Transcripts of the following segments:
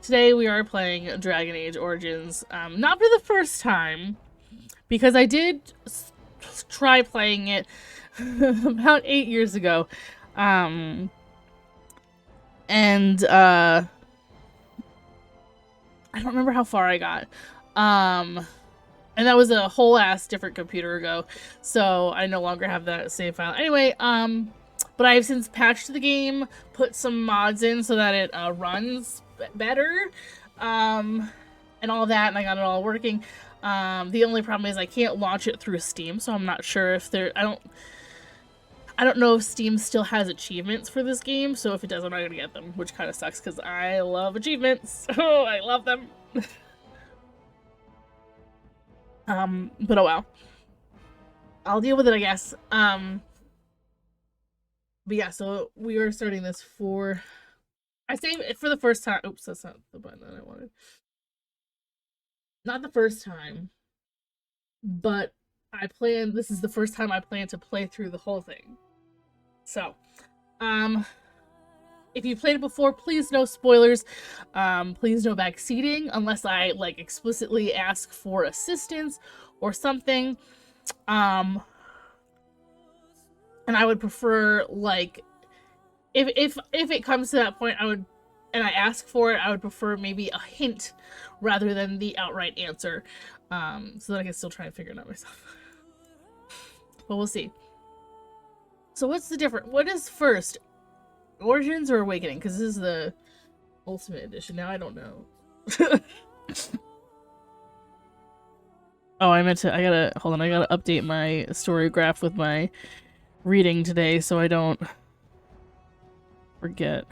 today we are playing Dragon Age Origins. Not for the first time, because I did try playing it about 8 years ago. And I don't remember how far I got. And that was a whole ass different computer ago, so I no longer have that save file. Anyway, but I have since patched the game, put some mods in so that it runs better, and all that, and I got it all working. The only problem is I can't launch it through Steam, so I'm not sure if there. I don't know if Steam still has achievements for this game, so if it does, I'm not gonna get them, which kind of sucks because I love achievements. Oh, I love them. But oh well. I'll deal with it, I guess. But yeah, so we are starting this for... I say it for the first time. Oops, that's not the button that I wanted. Not the first time, but this is the first time I plan to play through the whole thing. So, if you played it before, please no spoilers. Please no backseating unless I like explicitly ask for assistance or something. And I would prefer, like, if it comes to that point, and I ask for it, I would prefer maybe a hint rather than the outright answer, so that I can still try and figure it out myself. But we'll see. So what's the difference? What is first? Origins or Awakening? Because this is the Ultimate Edition. Now I don't know. Oh, I gotta update my story graph with my reading today so I don't forget.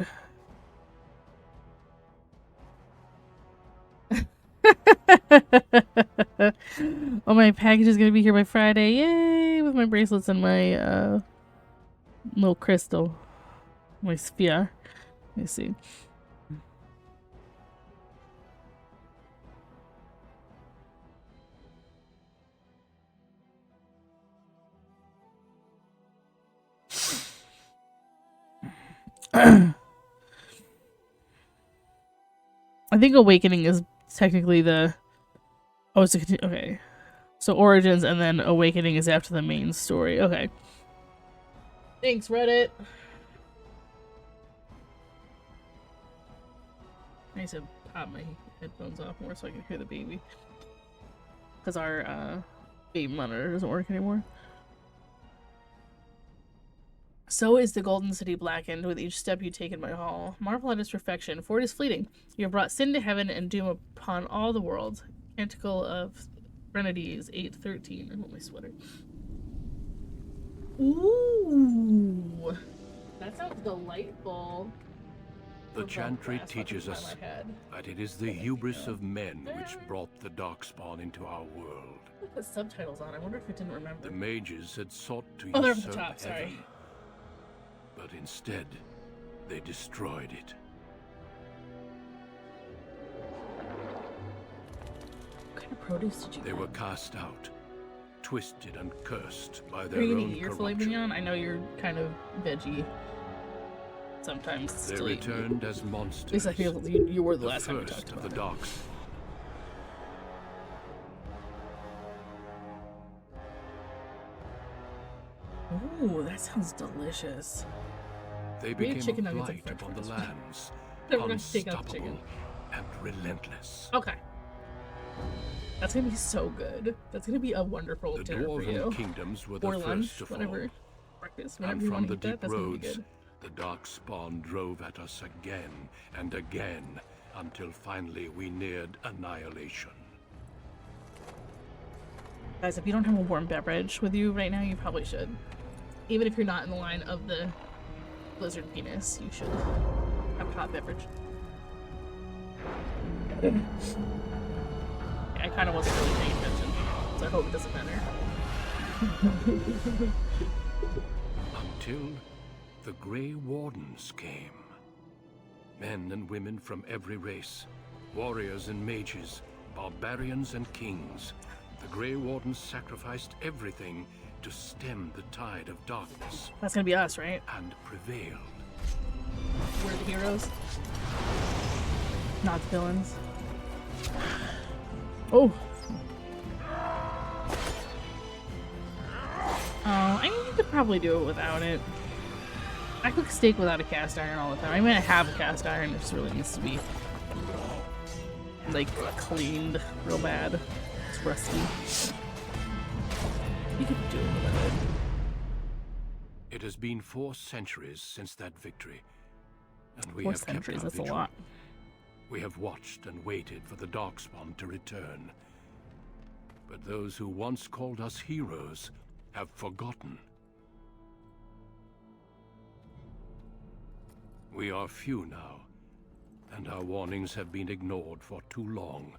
Oh, my package is gonna be here by Friday. Yay! With my bracelets and my little crystal. My sphere. Let me see. I think Awakening is technically the... Oh, it's okay. So Origins and then Awakening is after the main story. Okay. Thanks, Reddit. I need to pop my headphones off more so I can hear the baby. Because our baby monitor doesn't work anymore. So is the Golden City blackened with each step you take in my hall. Marvel at its perfection, for it is fleeting. You have brought sin to heaven and doom upon all the world. Canticle of Renedies 8:13. I want my sweater. Ooh, that sounds delightful. The chantry teaches us that it is the hubris of men which brought the darkspawn into our world. I put subtitles on. I wonder if it didn't remember. The mages had sought to they're usurp at the top, sorry. heaven, but instead they destroyed it. What kind of produce did you They get? were cast out, twisted and cursed by their Are you own gonna eat your filet corruption. mignon? I know you're kind of veggie. Sometimes. They still eat meat. returned as monsters. At least I feel you were the the last time we first talked of about the it. darks. Ooh, that sounds delicious. They We had became chicken a nuggets and blight french upon the fries. lands, We're gonna take out the unstoppable chicken. and relentless. Okay. That's gonna be so good. That's gonna be a wonderful The dinner for you. dwarven kingdoms were the Or first lunch, to fall. whatever. Breakfast, And whenever you from want to the eat that, deep that's gonna be roads, good. the darkspawn drove at us again and again until finally we neared annihilation. Guys, if you don't have a warm beverage with you right now, you probably should. Even if you're not in the line of the blizzard penis, you should have a hot beverage. I kind of wasn't really paying attention, so I hope it doesn't matter. Until the Grey Wardens came. Men and women from every race, warriors and mages, barbarians and kings. The Grey Wardens sacrificed everything to stem the tide of darkness That's gonna be us, right? and prevailed. We're the heroes. Not the villains. Oh. Oh, I mean, you could probably do it without it. I cook steak without a cast iron all the time. I mean, I have a cast iron. It just really needs to be, like, cleaned real bad. It's rusty. You could do it without it. It has been 4 centuries since that victory, and we 4 have centuries, kept our that's a vigil. lot. We have watched and waited for the Darkspawn to return. But those who once called us heroes have forgotten. We are few now, and our warnings have been ignored for too long.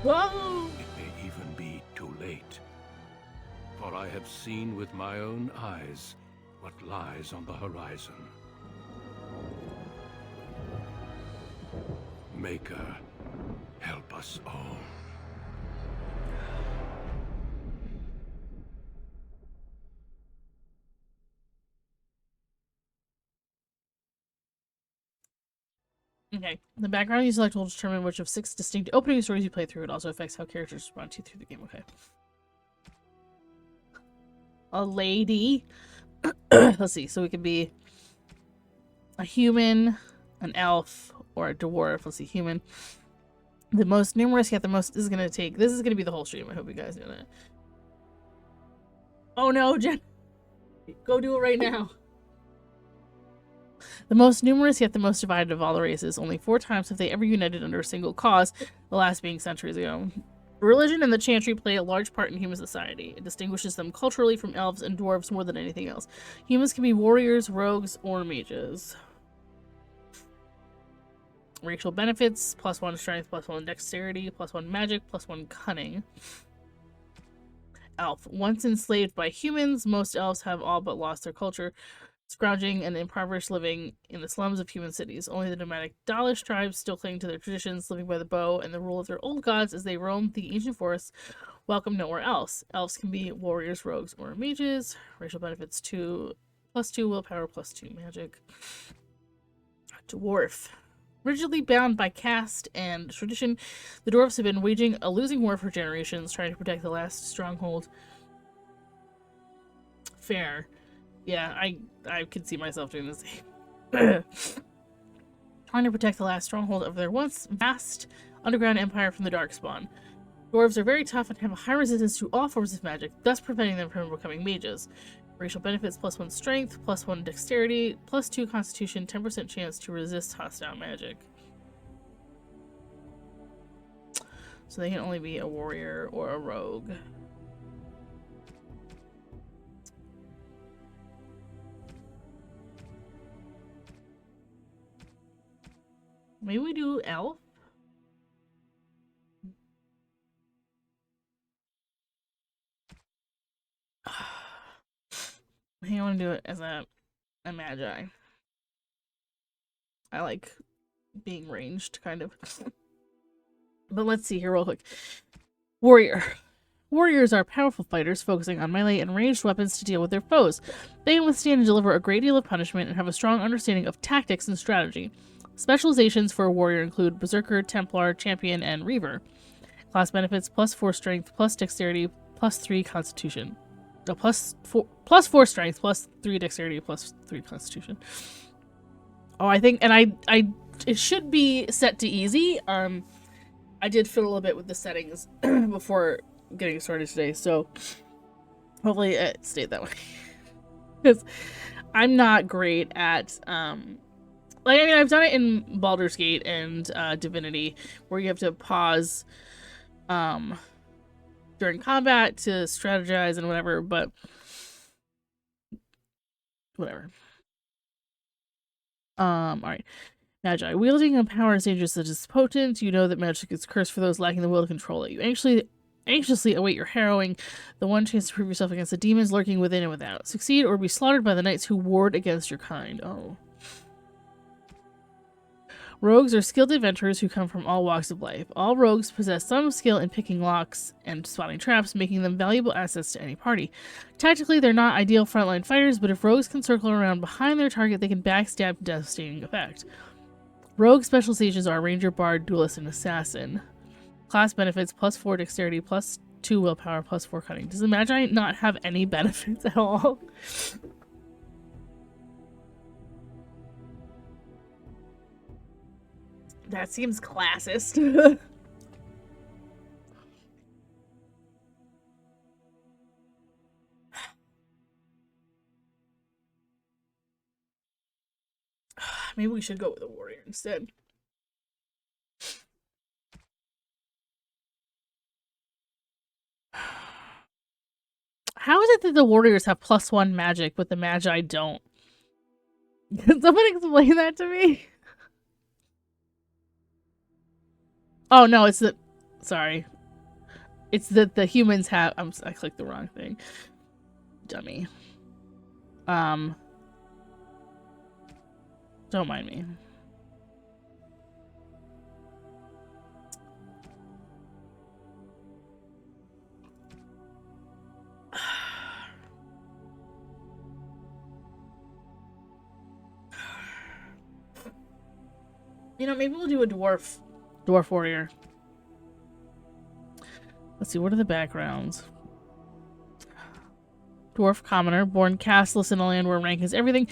Whoa! It may even be too late. For I have seen with my own eyes what lies on the horizon. Maker, help us all. Okay. The background you select will determine which of 6 distinct opening stories you play through. It also affects how characters respond to you through the game. Okay. A lady. Let's see. So we could be a human, an elf, or a dwarf. Let's see. Human. The most numerous, yet the most... This is going to be the whole stream. I hope you guys do that. Oh no, Jen. Go do it right now. The most numerous, yet the most divided of all the races. Only 4 times have they ever united under a single cause, the last being centuries ago. Religion and the chantry play a large part in human society. It distinguishes them culturally from elves and dwarves more than anything else. Humans can be warriors, rogues, or mages. Racial benefits: +1 strength, +1 dexterity, +1 magic, +1 cunning. Elf. Once enslaved by humans, most elves have all but lost their culture, scrounging and impoverished living in the slums of human cities. Only the nomadic Dalish tribes still cling to their traditions, living by the bow and the rule of their old gods as they roam the ancient forests, welcome nowhere else. Elves can be warriors, rogues, or mages. Racial benefits: +2 willpower, +2 magic. Dwarf. Rigidly bound by caste and tradition, the dwarves have been waging a losing war for generations, trying to protect the last stronghold. Fair. Yeah, I could see myself doing the same. Trying to protect the last stronghold of their once vast underground empire from the Darkspawn. Dwarves are very tough and have a high resistance to all forms of magic, thus preventing them from becoming mages. Racial benefits: +1 strength, +1 dexterity, +2 constitution, 10% chance to resist hostile magic. So they can only be a warrior or a rogue. Maybe we do elf? I think I want to do it as a magi. I like being ranged, kind of. But let's see here real quick. Warrior. Warriors are powerful fighters, focusing on melee and ranged weapons to deal with their foes. They can withstand and deliver a great deal of punishment and have a strong understanding of tactics and strategy. Specializations for a warrior include Berserker, Templar, Champion, and Reaver. Class benefits: +4 strength, +dexterity, +3 constitution. No, +4 strength, +3 dexterity, +3 constitution. Oh, I think, and I it should be set to easy. I did fiddle a bit with the settings before getting started today, so hopefully it stayed that way. Because I'm not great at like, I mean, I've done it in Baldur's Gate and Divinity, where you have to pause during combat to strategize and whatever, but whatever. Alright. Magi. Wielding a power is dangerous as it's potent. You know that magic is cursed for those lacking the will to control it. You anxiously await your harrowing, the one chance to prove yourself against the demons lurking within and without. Succeed or be slaughtered by the knights who ward against your kind. Oh. Rogues are skilled adventurers who come from all walks of life. All rogues possess some skill in picking locks and spotting traps, making them valuable assets to any party. Tactically, they're not ideal frontline fighters, but if rogues can circle around behind their target, they can backstab to devastating effect. Rogue specializations are Ranger, Bard, Duelist, and Assassin. Class benefits, +4 dexterity, +2 willpower, +4 cunning. Does the Magi not have any benefits at all? That seems classist. Maybe we should go with a warrior instead. How is it that the warriors have +1 magic, but the Magi don't? Can someone explain that to me? Oh no, it's the... Sorry. It's that the humans have... I clicked the wrong thing. Dummy. Don't mind me. You know, maybe we'll do a dwarf warrior. Let's see, what are the backgrounds? Dwarf commoner, born castless in a land where rank is everything.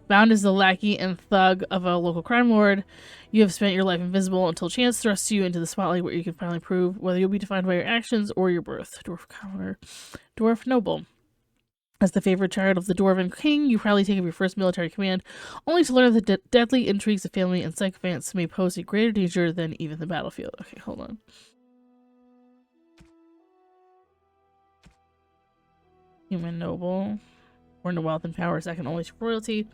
Bound as the lackey and thug of a local crime lord. You have spent your life invisible until chance thrusts you into the spotlight where you can finally prove whether you'll be defined by your actions or your birth. Dwarf commoner. Dwarf noble. As the favorite child of the Dwarven king, you proudly take up your first military command, only to learn that the deadly intrigues of family and sycophants may pose a greater danger than even the battlefield. Okay, hold on. Human noble. Born to wealth and power, second only to royalty.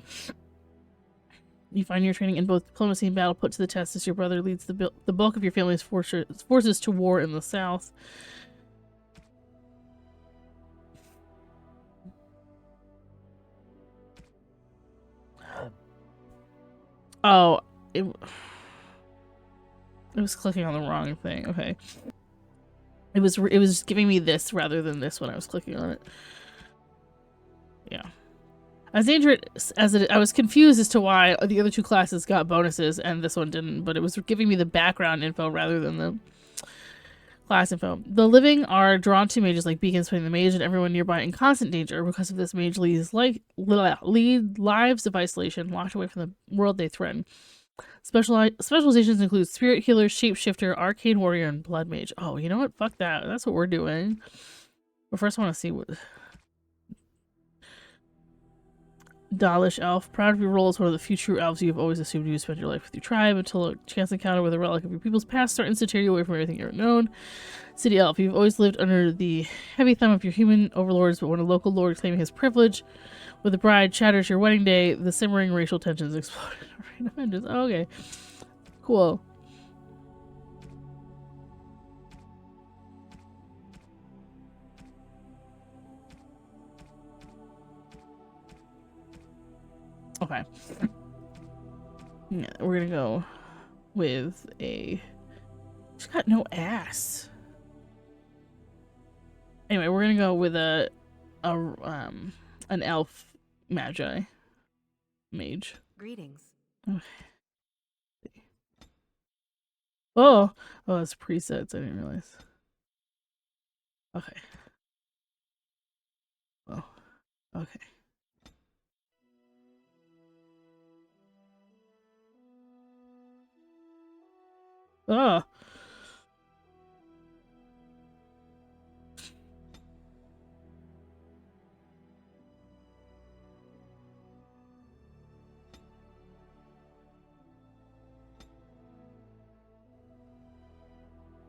You find your training in both diplomacy and battle put to the test as your brother leads the bulk of your family's forces to war in the south. Oh, it was clicking on the wrong thing. Okay. It was giving me this rather than this when I was clicking on it. Yeah. As dangerous as I was confused as to why the other two classes got bonuses and this one didn't, but it was giving me the background info rather than the class info. The living are drawn to mages like beacons, putting the mage and everyone nearby in constant danger. Because of this, mage lead lives of isolation, locked away from the world they threaten. Specializations include spirit healer, shapeshifter, arcane warrior, and blood mage. Oh, you know what? Fuck that. That's what we're doing. But first I want to see what... Dalish elf. Proud of your role as one of the few true elves you have always assumed you would spend your life with your tribe until a chance encounter with a relic of your people's past starts to tear you away from everything you've ever known. City elf. You've always lived under the heavy thumb of your human overlords, but when a local lord claiming his privilege with a bride shatters your wedding day, the simmering racial tensions explode. Oh, okay. Cool. Okay. Yeah, we're gonna go with a... She's got no ass. Anyway, we're gonna go with an elf magi mage. Greetings. Okay. Oh, it's presets. I didn't realize. Okay. Oh, okay. Oh.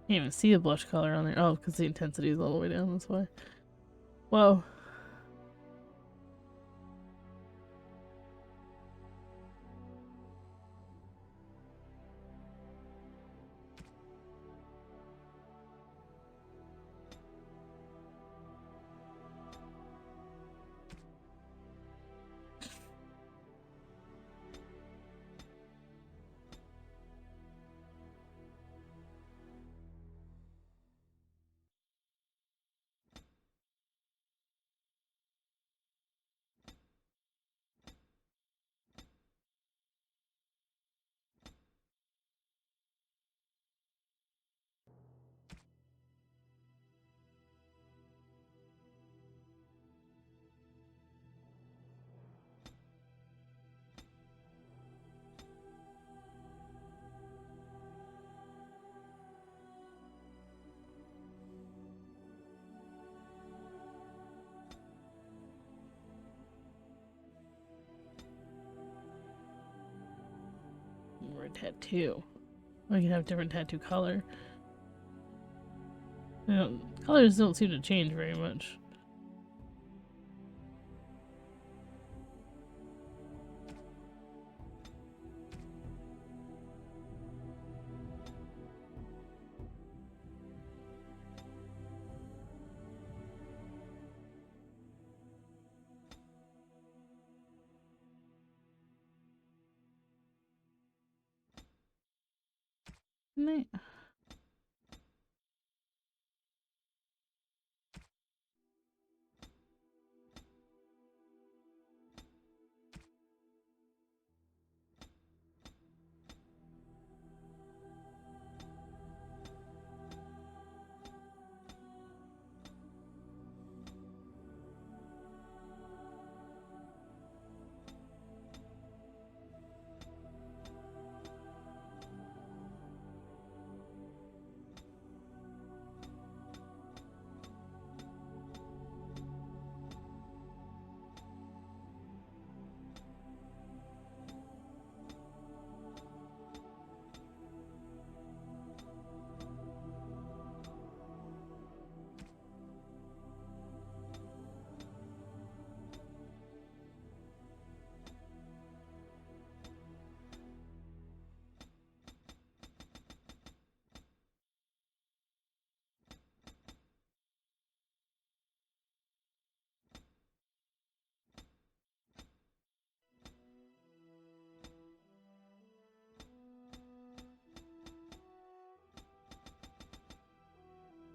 Can't even see the blush color on there. Oh, because the intensity is all the way down. That's why. Whoa. different tattoo. Or you can have different tattoo color. You know, colors don't seem to change very much. Nice.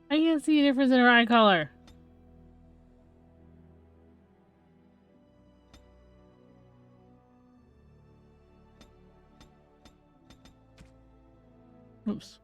I can't see a difference in her eye color. Oops.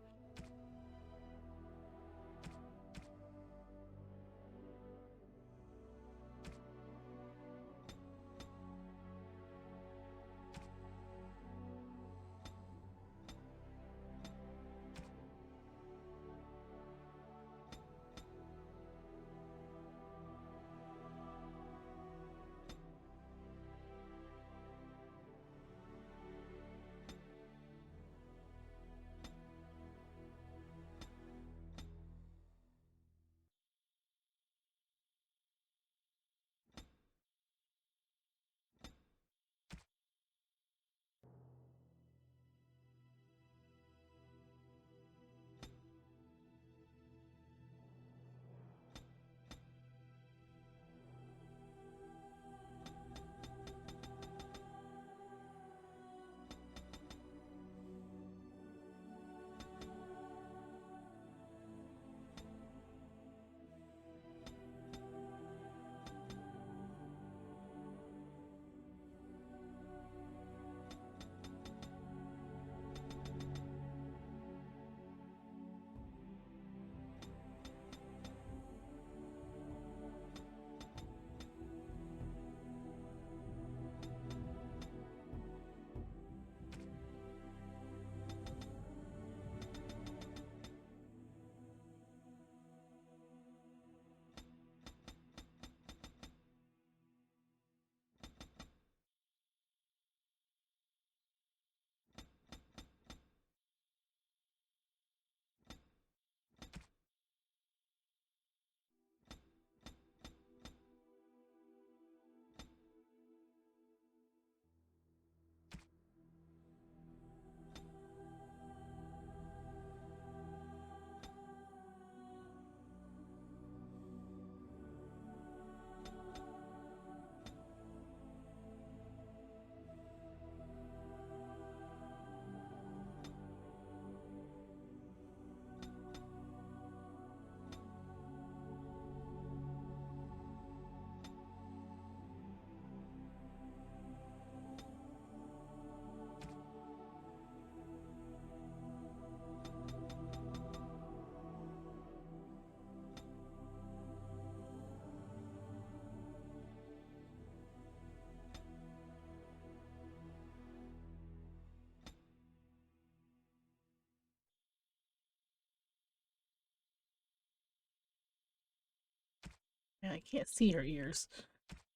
Yeah, I can't see her ears.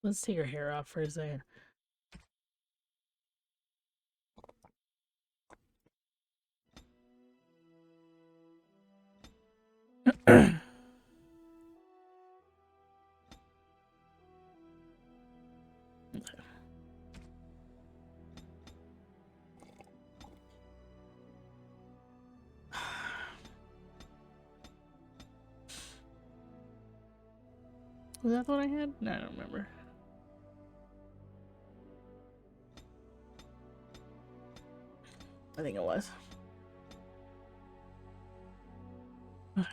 Let's take her hair off for a second. Was that the one I had? No, I don't remember. I think it was. Okay.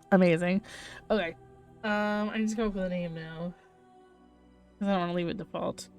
Amazing. Okay. I need to come up with a name now. Because I don't want to leave it default.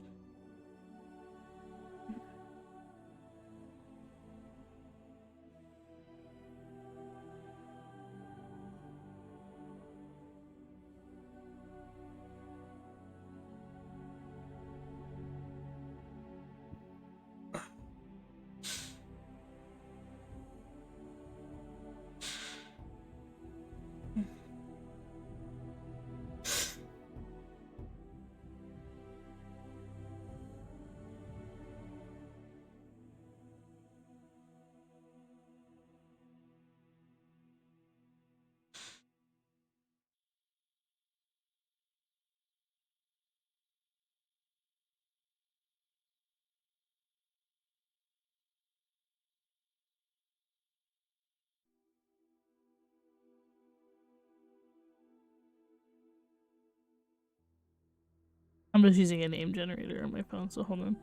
I'm just using a name generator on my phone, so hold on.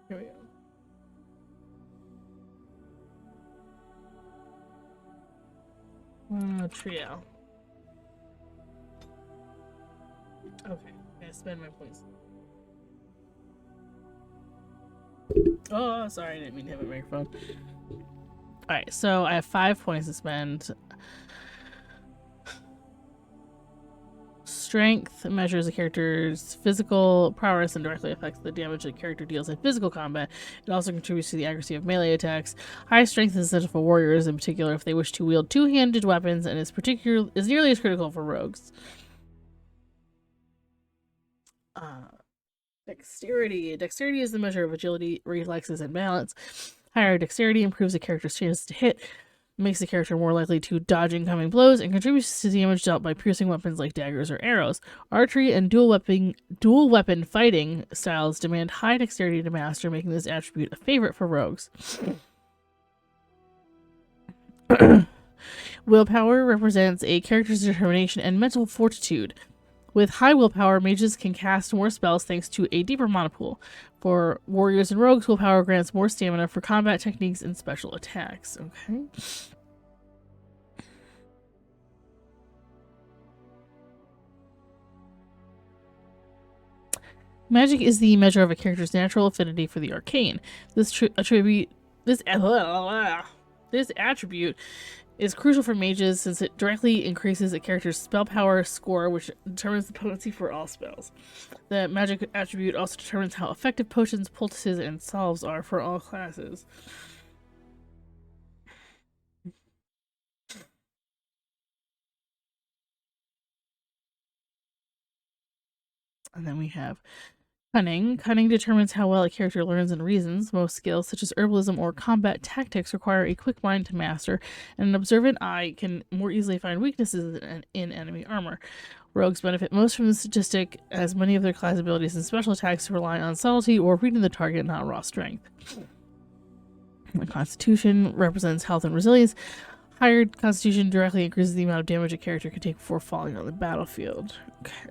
Here we go. Trio. Okay, I spend my points. Oh, sorry, I didn't mean to have a microphone. Alright, so I have 5 points to spend. Strength measures a character's physical prowess and directly affects the damage a character deals in physical combat. It also contributes to the accuracy of melee attacks. High strength is essential for warriors, in particular if they wish to wield two-handed weapons, and is nearly as critical for rogues. Dexterity. Dexterity is the measure of agility, reflexes, and balance. Higher dexterity improves a character's chances to hit, makes the character more likely to dodge incoming blows, and contributes to damage dealt by piercing weapons like daggers or arrows. Archery and dual weapon fighting styles demand high dexterity to master, making this attribute a favorite for rogues. Willpower represents a character's determination and mental fortitude. With high willpower, mages can cast more spells thanks to a deeper mana pool. For warriors and rogues, willpower grants more stamina for combat techniques and special attacks. Okay. Magic is the measure of a character's natural affinity for the arcane. This attribute is crucial for mages since it directly increases a character's spell power score, which determines the potency for all spells. The magic attribute also determines how effective potions, poultices, and salves are for all classes. And then we have cunning. Cunning determines how well a character learns and reasons. Most skills, such as herbalism or combat tactics, require a quick mind to master, and an observant eye can more easily find weaknesses in enemy armor. Rogues benefit most from the statistic, as many of their class abilities and special attacks rely on subtlety or reading the target, not raw strength. The Constitution represents health and resilience. Higher Constitution directly increases the amount of damage a character can take before falling on the battlefield. Okay.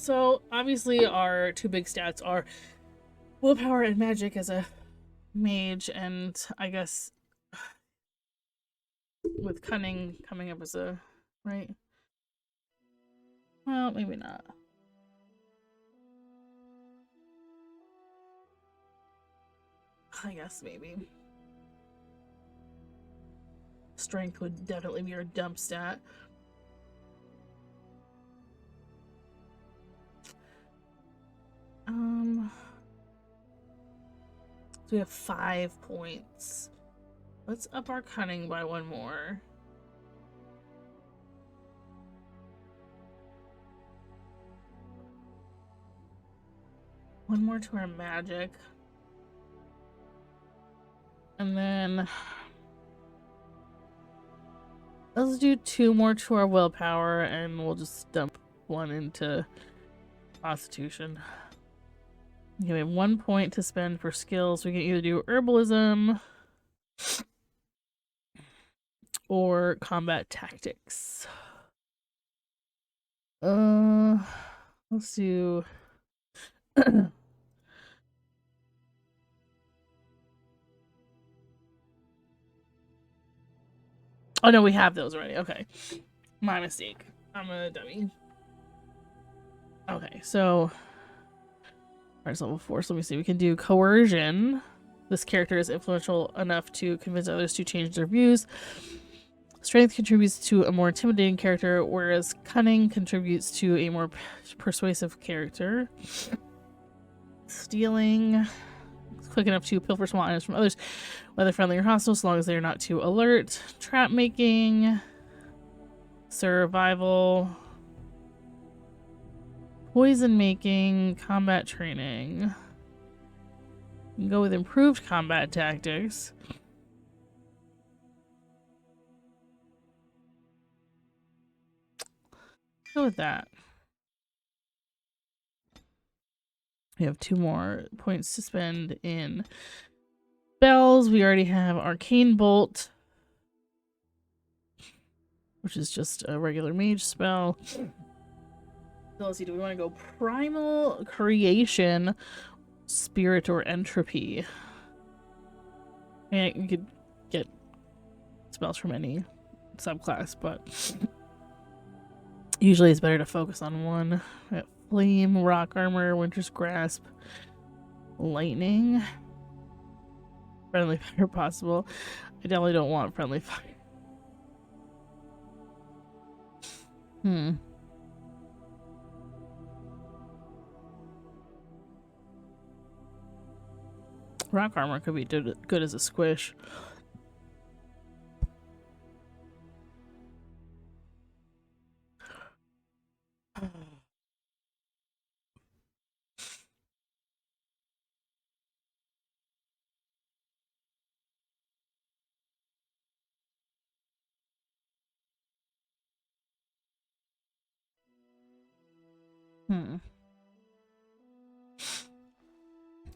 So obviously our two big stats are willpower and magic as a mage, and I guess with cunning coming up as a right. Well, maybe not. I guess maybe. Strength would definitely be our dump stat. So we have 5 points. Let's up our cunning by 1 more. One more to our magic. And then let's do 2 more to our willpower, and we'll just dump 1 into Constitution. Okay, we have 1 point to spend for skills. We can either do herbalism or combat tactics. Let's do oh no, we have those already. Okay. My mistake. I'm a dummy. Okay, so Arts level 4, so let me see. We can do coercion. This character is influential enough to convince others to change their views. Strength contributes to a more intimidating character, whereas cunning contributes to a more persuasive character. Stealing. It's quick enough to pilfer small items from others, whether friendly or hostile, as long as they're not too alert. Trap making. Survival. Poison making. Combat training. You can go with improved combat tactics. Go with that. We have 2 more points to spend in spells. We already have Arcane Bolt, which is just a regular mage spell. So let's see, do we want to go Primal Creation, Spirit, or Entropy? Yeah, you could get spells from any subclass, but usually it's better to focus on one. Flame, Rock Armor, Winter's Grasp, Lightning. Friendly Fire possible. I definitely don't want Friendly Fire. Rock Armor could be good as a squish.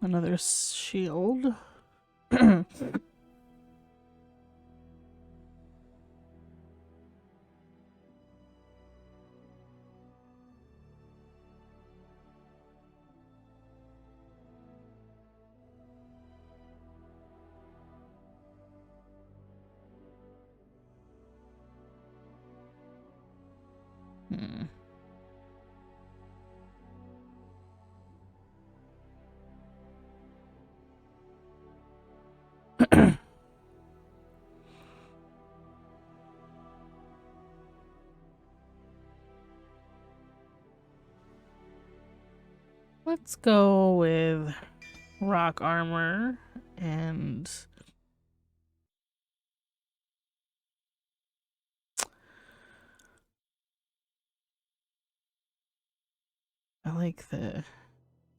Another shield. Let's go with Rock Armor and I like the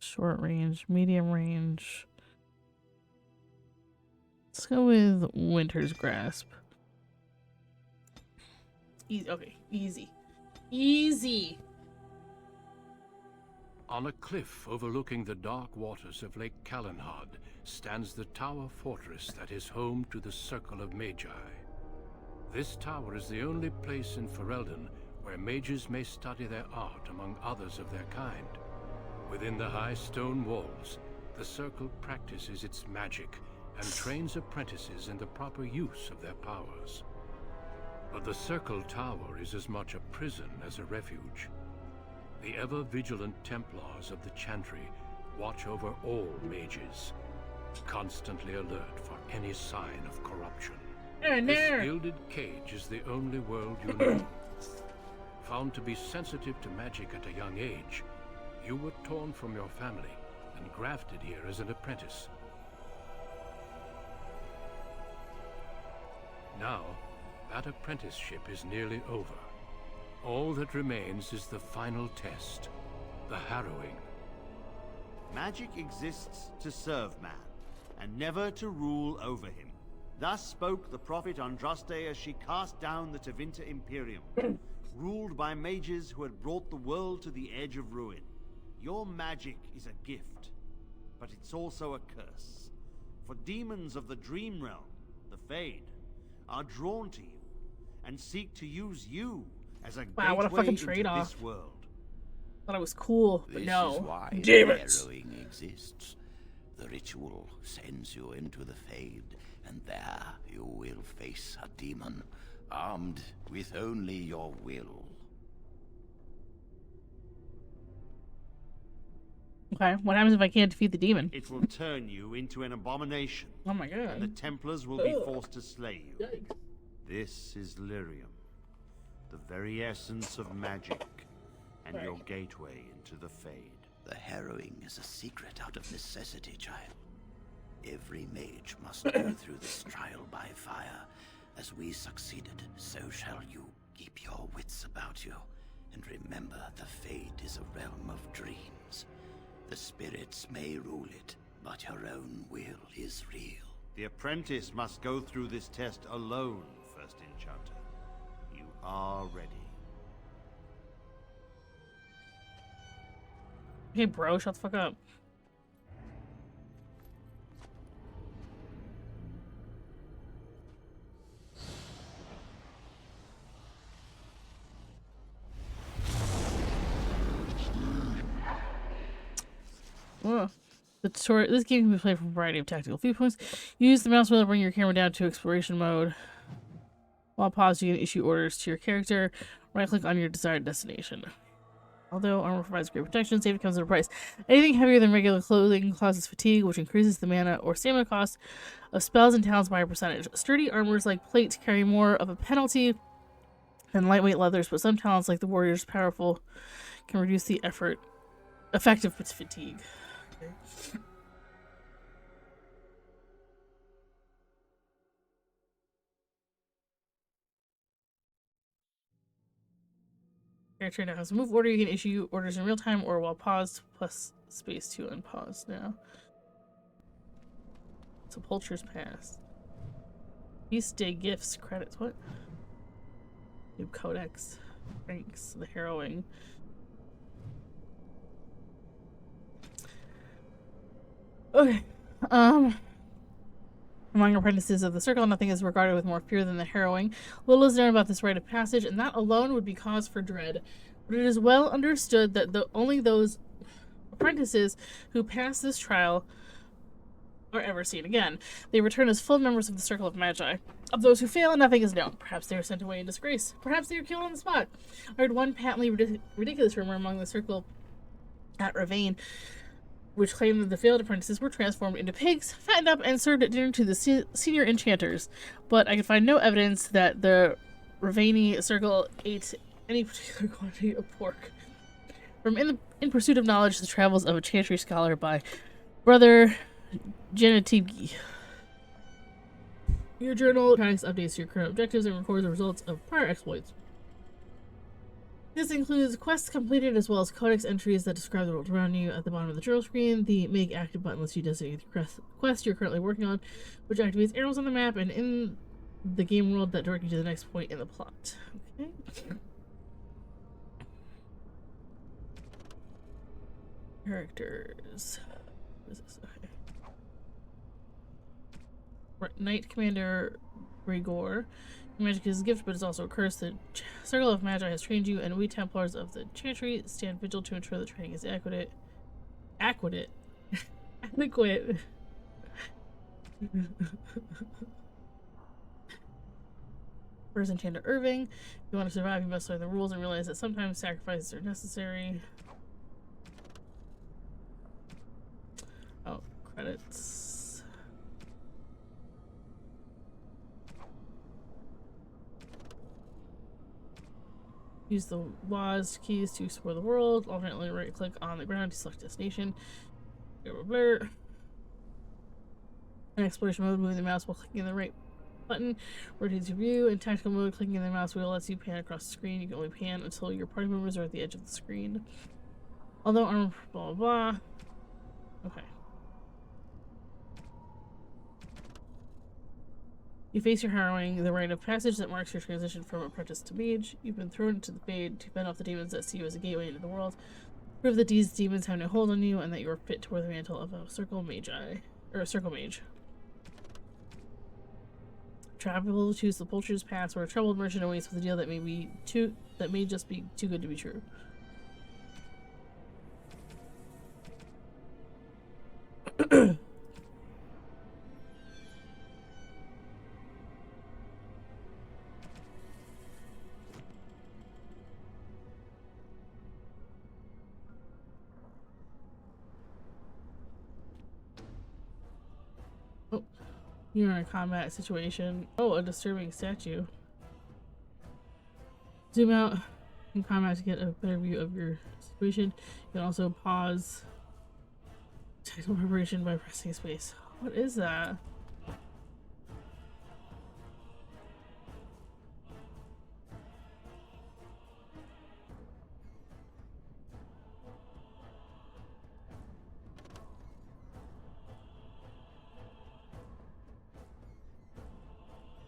short range, medium range. Let's go with Winter's Grasp. Easy. Okay, easy. Easy. On a cliff overlooking the dark waters of Lake Calenhad stands the tower fortress that is home to the Circle of Magi. This tower is the only place in Ferelden where where mages may study their art among others of their kind. Within the high stone walls, the Circle practices its magic and trains apprentices in the proper use of their powers. But the Circle Tower is as much a prison as a refuge. The ever-vigilant Templars of the Chantry watch over all mages, constantly alert for any sign of corruption. This gilded cage is the only world you know. Found to be sensitive to magic at a young age, you were torn from your family and grafted here as an apprentice. Now, that apprenticeship is nearly over. All that remains is the final test, the harrowing. Magic exists to serve man, and never to rule over him. Thus spoke the prophet Andraste as she cast down the Tevinter Imperium, ruled by mages who had brought the world to the edge of ruin. Your magic is a gift, but it's also a curse. For demons of the Dream Realm, the Fade, are drawn to you, and seek to use you as a wow, what a gateway fucking into trade-off. this world. Thought it was cool, but no. This is why Demons. harrowing exists. The ritual sends you into the Fade, and there you will face a demon, armed with only your will. Okay, what happens if I can't defeat the demon? It will turn you into an abomination, Oh my and the god. Templars will be forced to slay you. Yikes. This is Lyrium, the very essence of magic, and your gateway into the Fade. The harrowing is a secret out of necessity, child. Every mage must go through this trial by fire. As we succeeded, so shall you. Keep your wits about you, and remember the Fade is a realm of dreams. The spirits may rule it, but your own will is real. The apprentice must go through this test alone, First Enchanter. You are ready. Okay, bro, shut the fuck up. Ugh. The tutorial. This game can be played from a variety of tactical viewpoints. Use the mouse wheel to bring your camera down to exploration mode. While paused, you can issue orders to your character. Right-click on your desired destination. Although armor provides great protection, safety comes at a price. Anything heavier than regular clothing causes fatigue, which increases the mana or stamina cost of spells and talents by a percentage. Sturdy armors like plate carry more of a penalty than lightweight leathers, but some talents like the warrior's powerful can reduce the effective fatigue. Okay. Character now has a move order. You can issue orders in real time or while paused, plus space to unpause now. So Poulture's Pass. Feast Day gifts, credits, what? New codex. Ranks, the harrowing. Okay. Among apprentices of the Circle, nothing is regarded with more fear than the harrowing. Little is known about this rite of passage, and that alone would be cause for dread. But it is well understood that only those apprentices who pass this trial are ever seen again. They return as full members of the Circle of Magi. Of those who fail, nothing is known. Perhaps they are sent away in disgrace. Perhaps they are killed on the spot. I heard one patently ridiculous rumor among the Circle at Ravane, which claimed that the failed apprentices were transformed into pigs, fattened up, and served at dinner to the senior enchanters. But I could find no evidence that the Ravani Circle ate any particular quantity of pork. From In Pursuit of Knowledge, The Travels of a Chantry Scholar by Brother Genetibgi. Your journal tracks updates to your current objectives and records the results of prior exploits. This includes quests completed as well as codex entries that describe the world around you. At the bottom of the journal screen, the Make Active button lets you designate the quest you're currently working on, which activates arrows on the map and in the game world that direct you to the next point in the plot. Okay. Characters. What is this? Okay. Knight Commander Rigor. Magic is a gift, but it's also a curse. The Circle of Magi has trained you, and we Templars of the Chantry stand vigil to ensure the training is adequate. Adequate. First Enchanter Irving. If you want to survive, you must learn the rules and realize that sometimes sacrifices are necessary. Oh, credits. Use the WASD keys to explore the world. Alternately right-click on the ground to select destination. Blur. In exploration mode, moving the mouse while clicking the right button rotates your view. In tactical mode, clicking the mouse wheel lets you pan across the screen. You can only pan until your party members are at the edge of the screen. Although armor, blah blah blah. Okay. You face your harrowing, the rite of passage that marks your transition from apprentice to mage. You've been thrown into the Fade to fend off the demons that see you as a gateway into the world. Prove that these demons have no hold on you and that you are fit to wear the mantle of a circle magi. Or a circle mage. Travel, choose the Poultry's Pass, where a troubled merchant awaits with a deal that may just be too good to be true. Oh, you're in a combat situation. Oh, a disturbing statue. Zoom out in combat to get a better view of your situation. You can also pause technical preparation by pressing space. What is that?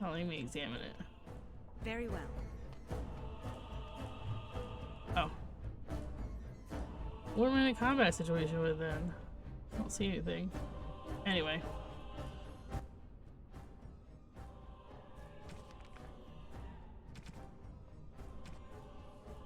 Oh, let me examine it. Very well. Oh. What am I in a combat situation with then? I don't see anything. Anyway.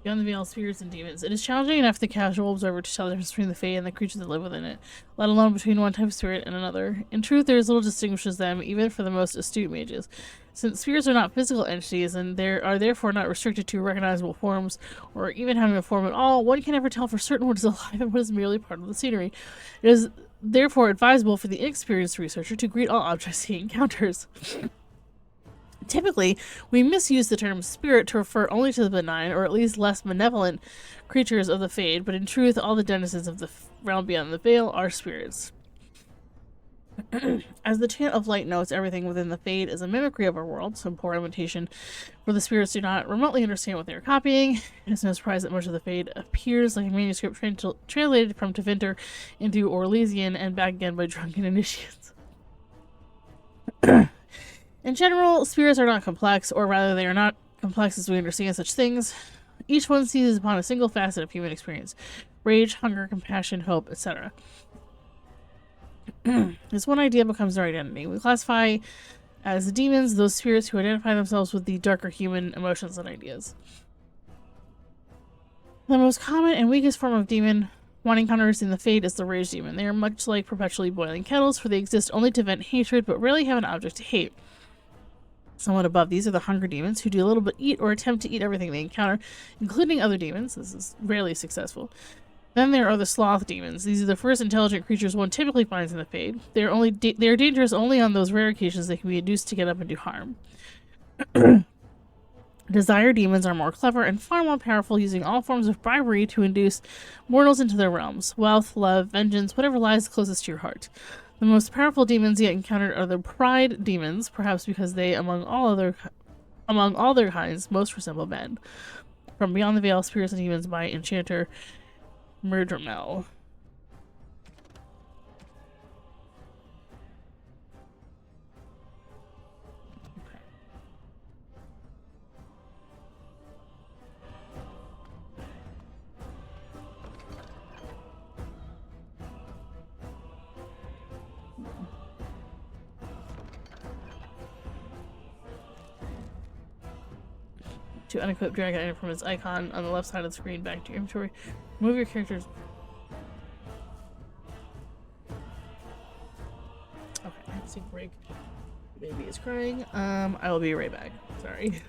Beyond the Veil, spirits and demons. It is challenging enough for the casual observer to tell the difference between the Fae and the creatures that live within it, let alone between one type of spirit and another. In truth, there is little distinguishes them, even for the most astute mages. Since spirits are not physical entities and they are therefore not restricted to recognizable forms, or even having a form at all, one can never tell for certain what is alive and what is merely part of the scenery. It is therefore advisable for the inexperienced researcher to greet all objects he encounters. Typically, we misuse the term spirit to refer only to the benign, or at least less benevolent, creatures of the Fade, but in truth, all the denizens of the realm beyond the veil are spirits. As the chant of light notes, everything within the Fade is a mimicry of our world, some poor imitation, for the spirits do not remotely understand what they are copying. It is no surprise that much of the Fade appears like a manuscript translated from Tevinter into Orlesian and back again by drunken initiates. In general, spirits are not complex, or rather they are not complex as we understand such things. Each one seizes upon a single facet of human experience. Rage, hunger, compassion, hope, etc. This one idea becomes their identity. We classify as demons those spirits who identify themselves with the darker human emotions and ideas. The most common and weakest form of demon one encounters in the Fade is the Rage Demon. They are much like perpetually boiling kettles, for they exist only to vent hatred, but rarely have an object to hate. Somewhat above these are the Hunger Demons, who do little but eat or attempt to eat everything they encounter, including other demons. This is rarely successful. Then there are the Sloth Demons. These are the first intelligent creatures one typically finds in the Fade. They are dangerous only on those rare occasions they can be induced to get up and do harm. Desire Demons are more clever and far more powerful, using all forms of bribery to induce mortals into their realms. Wealth, love, vengeance, whatever lies closest to your heart. The most powerful demons yet encountered are the Pride Demons, perhaps because they, among all their kinds, most resemble men. From Beyond the Veil, Spirits and Demons by Enchanter Murdermel. To unequip, drag an item from its icon on the left side of the screen back to your inventory. Move your character's... Okay, I think Greg maybe is crying. I will be right back. Sorry.